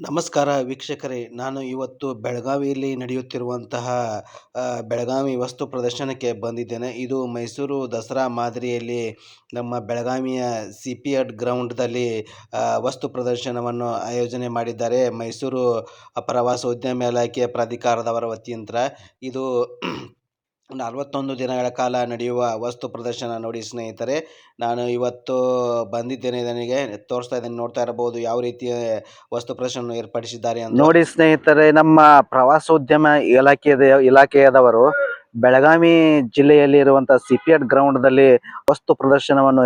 ನಮಸ್ಕಾರ ವೀಕ್ಷಕರೇ, ನಾನು ಇವತ್ತು ಬೆಳಗಾವಿಯಲ್ಲಿ ನಡೆಯುತ್ತಿರುವಂತಹ ಬೆಳಗಾವಿ ವಸ್ತು ಪ್ರದರ್ಶನಕ್ಕೆ ಬಂದಿದ್ದೇನೆ. ಇದು ಮೈಸೂರು ದಸರಾ ಮಾದರಿಯಲ್ಲಿ ನಮ್ಮ ಬೆಳಗಾವಿಯ CP ಗ್ರೌಂಡ್‌ದಲ್ಲಿ ವಸ್ತು ಪ್ರದರ್ಶನವನ್ನು ಆಯೋಜನೆ ಮಾಡಿದ್ದಾರೆ. ಮೈಸೂರು ಪ್ರವಾಸೋದ್ಯಮ ಇಲಾಖೆ ಪ್ರಾಧಿಕಾರದವರ ವತಿಯಿಂದ ಇದು 41 ದಿನಗಳ ಕಾಲ ನಡೆಯುವ ವಸ್ತು ಪ್ರದರ್ಶನ. ನೋಡಿ ಸ್ನೇಹಿತರೆ, ನಾನು ಇವತ್ತು ಬಂದಿದ್ದೇನೆ. ನನಗೆ ತೋರಿಸ್ತಾ ಇದ್ದೇನೆ, ನೋಡ್ತಾ ಇರಬಹುದು ಯಾವ ರೀತಿಯ ವಸ್ತು ಪ್ರದರ್ಶನ ಏರ್ಪಡಿಸಿದ್ದಾರೆ ಅಂತ. ನೋಡಿ ಸ್ನೇಹಿತರೆ, ನಮ್ಮ ಪ್ರವಾಸೋದ್ಯಮ ಇಲಾಖೆಯದವರು ಬೆಳಗಾವಿ ಜಿಲ್ಲೆಯಲ್ಲಿ ಇರುವಂತಹ CP ಗ್ರೌಂಡ್‌ದಲ್ಲಿ ವಸ್ತು ಪ್ರದರ್ಶನವನ್ನು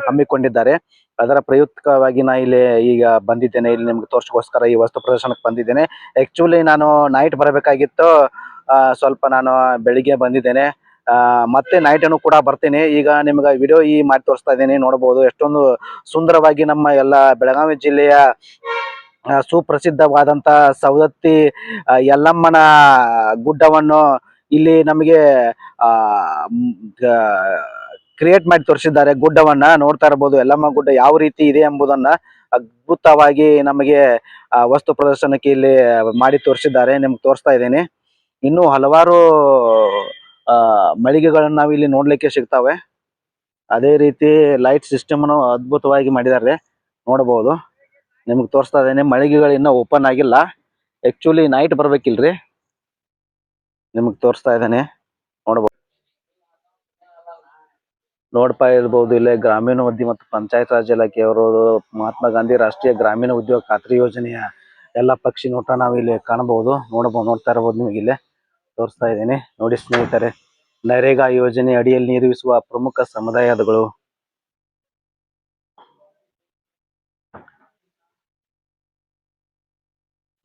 ಹಮ್ಮಿಕೊಂಡಿದ್ದಾರೆ. ಅದರ ಪ್ರಯುಕ್ತವಾಗಿ ನಾ ಇಲ್ಲಿ ಈಗ ಬಂದಿದ್ದೇನೆ. ಇಲ್ಲಿ ನಿಮ್ಗೆ ತೋರ್ಸೋಕ್ಕೋಸ್ಕರ ಈ ವಸ್ತು ಪ್ರದರ್ಶನಕ್ಕೆ ಬಂದಿದ್ದೇನೆ. ಆಕ್ಚುಲಿ ನಾನು ನೈಟ್ ಬರಬೇಕಾಗಿತ್ತು, ಸ್ವಲ್ಪ ನಾನು ಬೆಳಿಗ್ಗೆ ಬಂದಿದ್ದೇನೆ. ಮತ್ತೆ ನೈಟ್ ಅನ್ನು ಕೂಡ ಬರ್ತೀನಿ. ಈಗ ನಿಮ್ಗೆ ವಿಡಿಯೋ ಮಾಡಿ ತೋರಿಸ್ತಾ ಇದ್ದೀನಿ. ನೋಡಬಹುದು ಎಷ್ಟೊಂದು ಸುಂದರವಾಗಿ ನಮ್ಮ ಎಲ್ಲ ಬೆಳಗಾವಿ ಜಿಲ್ಲೆಯ ಸುಪ್ರಸಿದ್ಧವಾದಂತ ಸವದತ್ತಿ ಯಲ್ಲಮ್ಮನ ಗುಡ್ಡವನ್ನು ಇಲ್ಲಿ ನಮಗೆ ಕ್ರಿಯೇಟ್ ಮಾಡಿ ತೋರಿಸಿದ್ದಾರೆ. ಗುಡ್ಡವನ್ನ ನೋಡ್ತಾ ಇರಬಹುದು. ಯಲ್ಲಮ್ಮ ಗುಡ್ಡ ಯಾವ ರೀತಿ ಇದೆ ಎಂಬುದನ್ನ ಅದ್ಭುತವಾಗಿ ನಮಗೆ ವಸ್ತು ಪ್ರದರ್ಶನಕ್ಕೆ ಇಲ್ಲಿ ಮಾಡಿ ತೋರಿಸಿದ್ದಾರೆ. ನಿಮ್ಗೆ ತೋರಿಸ್ತಾ ಇದ್ದೇನೆ. ಇನ್ನೂ ಹಲವಾರು ಮಳಿಗೆಗಳನ್ನ ನಾವು ಇಲ್ಲಿ ನೋಡ್ಲಿಕ್ಕೆ ಸಿಗ್ತವೆ. ಅದೇ ರೀತಿ ಲೈಟ್ ಸಿಸ್ಟಮ್ ಅನ್ನು ಅದ್ಭುತವಾಗಿ ಮಾಡಿದ್ದಾರೆ, ನೋಡಬಹುದು. ನಿಮ್ಗೆ ತೋರಿಸ್ತಾ ಇದ್ದೇನೆ. ಮಳಿಗೆಗಳು ಇನ್ನೂ ಓಪನ್ ಆಗಿಲ್ಲ. ಆಕ್ಚುಲಿ ನೈಟ್ ಬರ್ಬೇಕಿಲ್ರಿ. ನಿಮ್ಗೆ ತೋರಿಸ್ತಾ ಇದ್ದೇನೆ, ನೋಡಬಹುದು. ನೋಡ್ತಾ ಇರ್ಬೋದು, ಇಲ್ಲೇ ಗ್ರಾಮೀಣಾಭಿವೃದ್ಧಿ ಮತ್ತು ಪಂಚಾಯತ್ ರಾಜ್ ಇಲಾಖೆಯವರು ಮಹಾತ್ಮ ಗಾಂಧಿ ರಾಷ್ಟ್ರೀಯ ಗ್ರಾಮೀಣ ಉದ್ಯೋಗ ಖಾತ್ರಿ ಯೋಜನೆಯ ಎಲ್ಲ ಪಕ್ಷಿ ನೋಟ ನಾವು ಇಲ್ಲಿ ಕಾಣಬಹುದು. ನೋಡ್ತಾ ಇರಬಹುದು. ನಿಮಗೆ ಇಲ್ಲೇ ತೋರಿಸ್ತಾ ಇದ್ದೇನೆ. ನೋಡಿ ಸ್ನೇಹಿತರೆ, ನರೇಗಾ ಯೋಜನೆ ಅಡಿಯಲ್ಲಿ ನಿರ್ಮಿಸುವ ಪ್ರಮುಖ ಸಮುದಾಯಗಳು.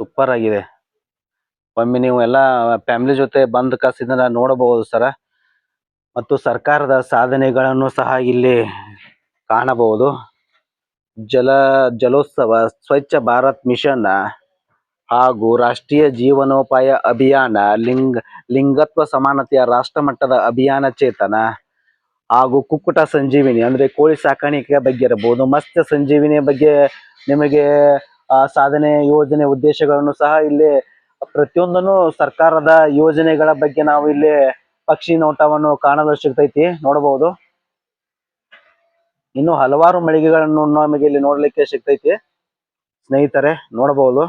ಸೂಪರ್ ಆಗಿದೆ. ಒಮ್ಮೆ ನೀವು ಎಲ್ಲ ಫ್ಯಾಮಿಲಿ ಜೊತೆ ಬಂದ್ ಇದನ್ನ ನೋಡಬಹುದು ಸರ. ಮತ್ತು ಸರ್ಕಾರದ ಸಾಧನೆಗಳನ್ನು ಸಹ ಇಲ್ಲಿ ಕಾಣಬಹುದು. ಜಲೋತ್ಸವ, ಸ್ವಚ್ಛ ಭಾರತ್ ಮಿಷನ್ ಹಾಗೂ ರಾಷ್ಟ್ರೀಯ ಜೀವನೋಪಾಯ ಅಭಿಯಾನ, ಲಿಂಗತ್ವ ಸಮಾನತೆಯ ರಾಷ್ಟ್ರ ಮಟ್ಟದ ಅಭಿಯಾನ ಚೇತನ ಹಾಗೂ ಕುಕ್ಕುಟ ಸಂಜೀವಿನಿ ಅಂದ್ರೆ ಕೋಳಿ ಸಾಕಾಣಿಕೆ ಬಗ್ಗೆ ಇರಬಹುದು, ಮತ್ಸ್ಯ ಸಂಜೀವಿನಿಯ ಬಗ್ಗೆ ನಿಮಗೆ ಸಾಧನೆ, ಯೋಜನೆ, ಉದ್ದೇಶಗಳನ್ನು ಸಹ ಇಲ್ಲಿ ಪ್ರತಿಯೊಂದನ್ನು ಸರ್ಕಾರದ ಯೋಜನೆಗಳ ಬಗ್ಗೆ ನಾವು ಇಲ್ಲಿ ಪಕ್ಷಿ ನೋಟವನ್ನು ಕಾಣಲು ಸಿಗ್ತೈತಿ, ನೋಡಬಹುದು. ಇನ್ನು ಹಲವಾರು ಮಳಿಗೆಗಳನ್ನು ನಮಗೆ ಇಲ್ಲಿ ನೋಡ್ಲಿಕ್ಕೆ ಸಿಗ್ತೈತಿ ಸ್ನೇಹಿತರೆ, ನೋಡಬಹುದು.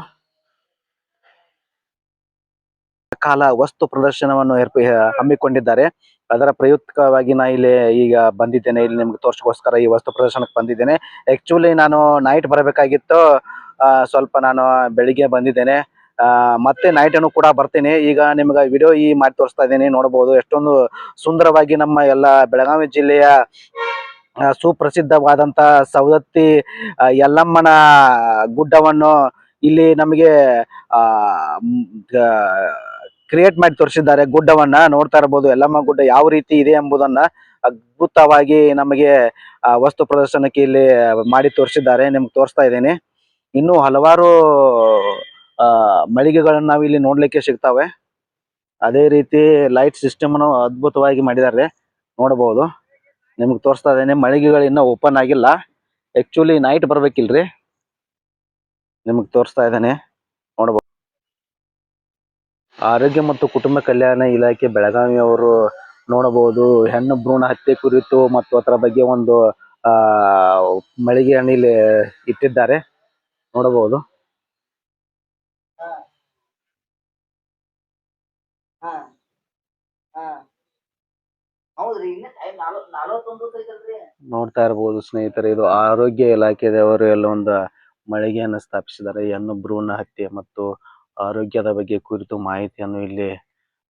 ಕಾಲ ವಸ್ತು ಪ್ರದರ್ಶನವನ್ನು ಹಮ್ಮಿಕೊಂಡಿದ್ದಾರೆ. ಅದರ ಪ್ರಯುಕ್ತವಾಗಿ ನಾ ಇಲ್ಲಿ ಈಗ ಬಂದಿದ್ದೇನೆ. ಇಲ್ಲಿ ನಿಮ್ಗೆ ತೋರ್ಸೋಕ್ಕೋಸ್ಕರ ಈ ವಸ್ತು ಪ್ರದರ್ಶನಕ್ಕೆ ಬಂದಿದ್ದೇನೆ. ಆಕ್ಚುಲಿ ನಾನು ನೈಟ್ ಬರಬೇಕಾಗಿತ್ತು, ಸ್ವಲ್ಪ ನಾನು ಬೆಳಿಗ್ಗೆ ಬಂದಿದ್ದೇನೆ. ಮತ್ತೆ ನೈಟ್ ಅನ್ನು ಕೂಡ ಬರ್ತೀನಿ. ಈಗ ನಿಮ್ಗೆ ವಿಡಿಯೋ ಮಾಡಿ ತೋರಿಸ್ತಾ ಇದ್ದೀನಿ. ನೋಡಬಹುದು ಎಷ್ಟೊಂದು ಸುಂದರವಾಗಿ ನಮ್ಮ ಎಲ್ಲ ಬೆಳಗಾವಿ ಜಿಲ್ಲೆಯ ಸುಪ್ರಸಿದ್ಧವಾದಂತ ಸವದತ್ತಿ ಯಲ್ಲಮ್ಮನ ಗುಡ್ಡವನ್ನು ಇಲ್ಲಿ ನಮಗೆ ಕ್ರಿಯೇಟ್ ಮಾಡಿ ತೋರಿಸಿದ್ದಾರೆ. ಗುಡ್ಡವನ್ನ ನೋಡ್ತಾ ಇರಬಹುದು. ಯಲ್ಲಮ್ಮ ಗುಡ್ಡ ಯಾವ ರೀತಿ ಇದೆ ಎಂಬುದನ್ನ ಅದ್ಭುತವಾಗಿ ನಮಗೆ ವಸ್ತು ಪ್ರದರ್ಶನಕ್ಕೆ ಇಲ್ಲಿ ಮಾಡಿ ತೋರಿಸಿದ್ದಾರೆ. ನಿಮ್ಗೆ ತೋರಿಸ್ತಾ ಇದ್ದೇನೆ. ಇನ್ನೂ ಹಲವಾರು ಮಳಿಗೆಗಳನ್ನ ನಾವು ಇಲ್ಲಿ ನೋಡ್ಲಿಕ್ಕೆ ಸಿಗ್ತವೆ. ಅದೇ ರೀತಿ ಲೈಟ್ ಸಿಸ್ಟಮ್ ಅನ್ನು ಅದ್ಭುತವಾಗಿ ಮಾಡಿದ್ದಾರೆ, ನೋಡಬಹುದು. ನಿಮ್ಗೆ ತೋರಿಸ್ತಾ ಇದ್ದೇನೆ. ಮಳಿಗೆಗಳು ಇನ್ನೂ ಓಪನ್ ಆಗಿಲ್ಲ. ಆಕ್ಚುಲಿ ನೈಟ್ ಬರ್ಬೇಕಿಲ್ರಿ. ನಿಮ್ಗೆ ತೋರಿಸ್ತಾ ಇದ್ದೇನೆ, ನೋಡಬಹುದು. ಆರೋಗ್ಯ ಮತ್ತು ಕುಟುಂಬ ಕಲ್ಯಾಣ ಇಲಾಖೆ ಬೆಳಗಾವಿಯವರು ನೋಡಬಹುದು ಹೆಣ್ಣು ಭ್ರೂಣ ಹತ್ಯೆ ಕುರಿತು ಮತ್ತು ಅದರ ಬಗ್ಗೆ ಒಂದು ಮಳಿಗೆಯನ್ನು ಇಲ್ಲಿ ಇಟ್ಟಿದ್ದಾರೆ, ನೋಡಬಹುದು. ನೋಡ್ತಾ ಇರಬಹುದು ಸ್ನೇಹಿತರೆ, ಇದು ಆರೋಗ್ಯ ಇಲಾಖೆದವರು ಎಲ್ಲ ಒಂದು ಮಳಿಗೆಯನ್ನು ಸ್ಥಾಪಿಸಿದ್ದಾರೆ. ಹೆಣ್ಣು ಭ್ರೂಣ ಹತ್ಯೆ ಮತ್ತು ಆರೋಗ್ಯದ ಬಗ್ಗೆ ಕುರಿತು ಮಾಹಿತಿಯನ್ನು ಇಲ್ಲಿ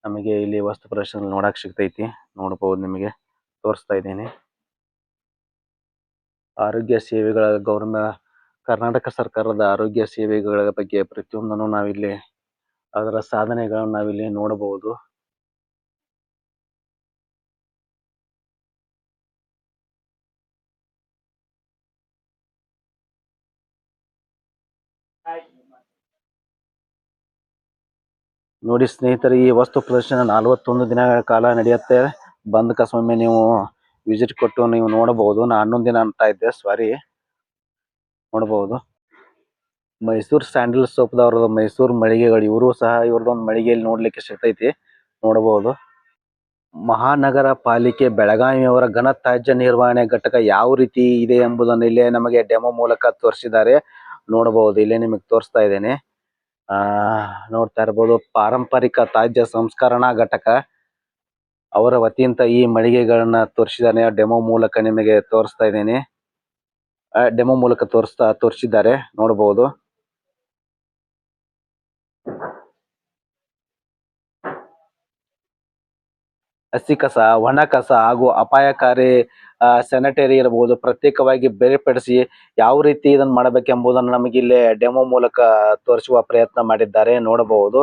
ನಮಗೆ ಇಲ್ಲಿ ವಸ್ತು ಪ್ರದರ್ಶನ ನೋಡಕ್ ಸಿಗ್ತೈತಿ, ನೋಡಬಹುದು. ನಿಮಗೆ ತೋರಿಸ್ತಾ ಇದ್ದೇನೆ. ಆರೋಗ್ಯ ಸೇವೆಗಳ ಕರ್ನಾಟಕ ಸರ್ಕಾರದ ಆರೋಗ್ಯ ಸೇವೆಗಳ ಬಗ್ಗೆ ಪ್ರತಿಯೊಂದನ್ನು ನಾವಿಲ್ಲಿ ಅದರ ಸಾಧನೆಗಳನ್ನು ನಾವಿಲ್ಲಿ ನೋಡಬಹುದು. ನೋಡಿ ಸ್ನೇಹಿತರೆ, ಈ ವಸ್ತು ಪ್ರದರ್ಶನ 41 ದಿನಗಳ ಕಾಲ ನಡೆಯುತ್ತೆ. ಬಂದ ಕಸೊಮ್ಮೆ ನೀವು ವಿಸಿಟ್ ಕೊಟ್ಟು ನೀವು ನೋಡಬಹುದು. ನಾ 11 ದಿನ ಅಂತ ಇದ್ದೆ, ಸಾರಿ, ನೋಡಬಹುದು. ಮೈಸೂರು ಸ್ಯಾಂಡಲ್ ಸೋಪ್ದವ್ರದ್ದು ಮೈಸೂರು ಮಳಿಗೆಗಳು ಇವರು ಸಹ ಇವ್ರದ್ದೊಂದು ಮಳಿಗೆಯಲ್ಲಿ ನೋಡ್ಲಿಕ್ಕೆ ಸಿಗ್ತೈತಿ, ನೋಡಬಹುದು. ಮಹಾನಗರ ಪಾಲಿಕೆ ಬೆಳಗಾವಿಯವರ ಘನತ್ಯಾಜ್ಯ ನಿರ್ವಹಣೆ ಘಟಕ ಯಾವ ರೀತಿ ಇದೆ ಎಂಬುದನ್ನು ಇಲ್ಲೇ ನಮಗೆ ಡೆಮೋ ಮೂಲಕ ತೋರಿಸಿದ್ದಾರೆ, ನೋಡಬಹುದು. ಇಲ್ಲೇ ನಿಮಗೆ ತೋರಿಸ್ತಾ ಇದ್ದೇನೆ. ನೋಡ್ತಾ ಇರ್ಬೋದು, ಪಾರಂಪರಿಕ ತ್ಯಾಜ್ಯ ಸಂಸ್ಕರಣಾ ಘಟಕ ಅವರ ವತಿಯಿಂದ ಈ ಮಳಿಗೆಗಳನ್ನ ತೋರಿಸಿದ್ದಾನೆ. ಡೆಮೋ ಮೂಲಕ ನಿಮಗೆ ತೋರಿಸ್ತಾ ಇದ್ದೇನೆ. ಡೆಮೋ ಮೂಲಕ ತೋರಿಸಿದ್ದಾರೆ, ನೋಡಬಹುದು. ಹಸಿ ಕಸ, ಒಣ ಕಸ ಹಾಗೂ ಅಪಾಯಕಾರಿ ಸ್ಯಾನಿಟರಿ ಇರಬಹುದು ಪ್ರತ್ಯೇಕವಾಗಿ ಬೇರ್ಪಡಿಸಿ ಯಾವ ರೀತಿ ಇದನ್ನ ಮಾಡಬೇಕೆಂಬುದನ್ನು ನಮಗೆ ಇಲ್ಲಿ ಡೆಮೋ ಮೂಲಕ ತೋರಿಸುವ ಪ್ರಯತ್ನ ಮಾಡಿದ್ದಾರೆ, ನೋಡಬಹುದು.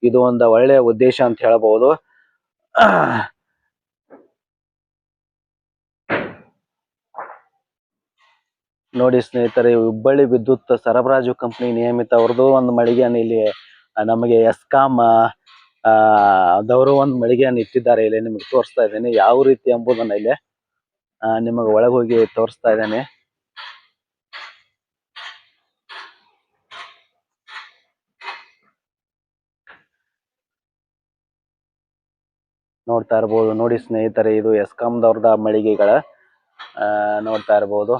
ಇದು ಒಂದು ಒಳ್ಳೆಯ ಉದ್ದೇಶ ಅಂತ ಹೇಳಬಹುದು. ನೋಡಿ ಸ್ನೇಹಿತರೆ, ಹುಬ್ಬಳ್ಳಿ ವಿದ್ಯುತ್ ಸರಬರಾಜು ಕಂಪನಿ ನಿಯಮಿತ ಅವ್ರದ್ದು ಒಂದು ಮಳಿಗೆಯನ್ನು ಇಲ್ಲಿ ನಮಗೆ ಎಸ್ಕಾಂ ಅದವರು ಒಂದು ಮಳಿಗೆಯನ್ನು ಇಟ್ಟಿದ್ದಾರೆ. ಇಲ್ಲಿ ನಿಮಗೆ ತೋರಿಸ್ತಾ ಇದ್ದೇನೆ ಯಾವ ರೀತಿ ಎಂಬುದನ್ನ ಇಲ್ಲಿ ನಿಮಗೆ ಒಳಗೆ ಹೋಗಿ ತೋರಿಸ್ತಾ ಇದ್ದೇನೆ. ನೋಡ್ತಾ ಇರ್ಬೋದು. ನೋಡಿ ಸ್ನೇಹಿತರೆ, ಇದು ಎಸ್ಕಾಂದವ್ರದ ಮಳಿಗೆಗಳ ನೋಡ್ತಾ ಇರ್ಬೋದು.